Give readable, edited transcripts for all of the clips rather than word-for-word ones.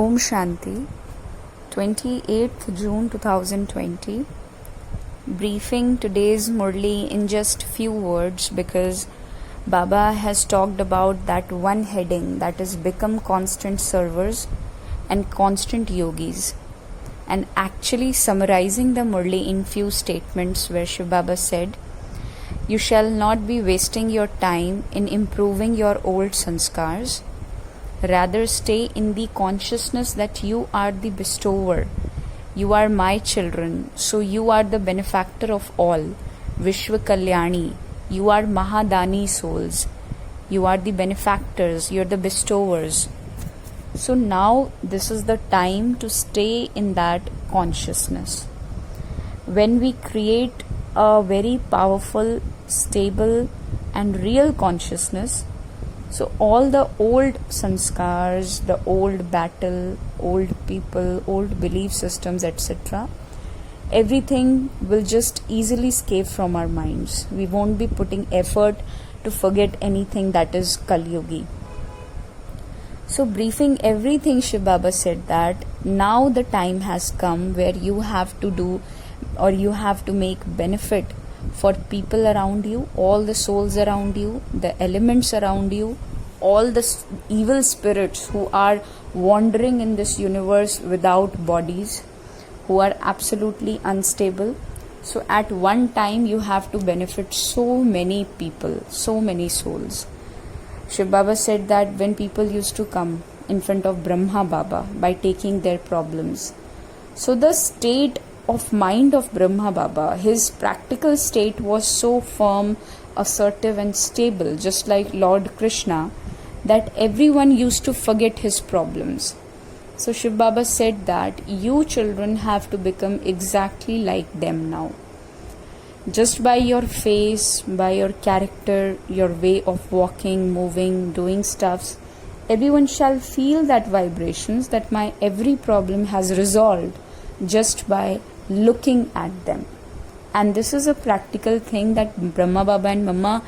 Om Shanti, 28th June 2020. Briefing today's Murli in just few words because Baba has talked about that one heading, that is become constant servers and constant yogis, and actually summarizing the Murli in few statements where Shiv Baba said, "You shall not be wasting your time in improving your old sanskars. Rather stay in the consciousness that you are the bestower. You are my children, so you are the benefactor of all. Vishwa Kalyani, you are Mahadani souls. You are the benefactors, you are the bestowers." So now this is the time to stay in that consciousness. When we create a very powerful, stable and real consciousness, so all the old sanskars, the old battle, old people, old belief systems, etc., everything will just easily escape from our minds. We won't be putting effort to forget anything that is Kali Yugi. So briefing everything, Shiv Baba said that now the time has come where you have to do, or you have to make benefit for people around you, all the souls around you, the elements around you, all the evil spirits who are wandering in this universe without bodies, who are absolutely unstable. So at one time you have to benefit so many people, so many souls. Shiv Baba said that when people used to come in front of Brahma Baba by taking their problems, so the state of mind of Brahma Baba, his practical state was so firm, assertive and stable, just like Lord Krishna, that everyone used to forget his problems. So Shiv Baba said that you children have to become exactly like them now. Just by your face, by your character, your way of walking, moving, doing stuffs, everyone shall feel that vibrations, that my every problem has resolved just by looking at them. And this is a practical thing that Brahma Baba and Mama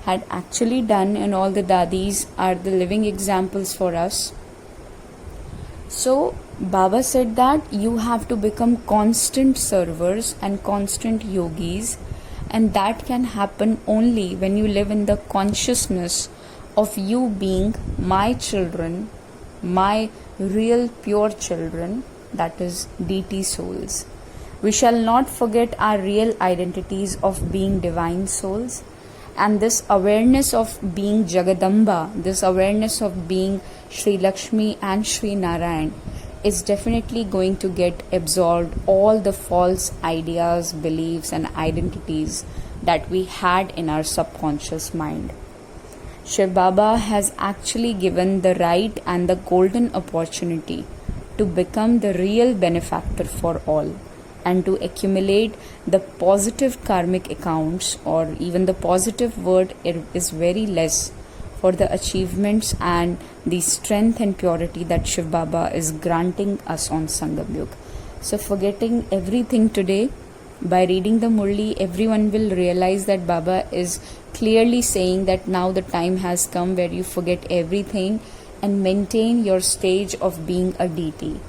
had actually done, and all the dadis are the living examples for us. So Baba said that you have to become constant servers and constant yogis, and that can happen only when you live in the consciousness of you being my children, my real pure children, that is deity souls. We shall not forget our real identities of being divine souls, and this awareness of being Jagadamba, this awareness of being Sri Lakshmi and Sri Narayan is definitely going to get absorbed all the false ideas, beliefs and identities that we had in our subconscious mind. Shiv Baba has actually given the right and the golden opportunity to become the real benefactor for all, and to accumulate the positive karmic accounts, or even the positive word is very less, for the achievements and the strength and purity that Shiv Baba is granting us on Sangam Yug. So forgetting everything today, by reading the Murli, everyone will realize that Baba is clearly saying that now the time has come where you forget everything and maintain your stage of being a deity.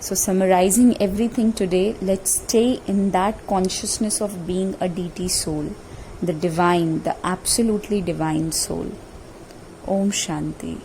So summarizing everything today, let's stay in that consciousness of being a deity soul, the divine, the absolutely divine soul. Om Shanti.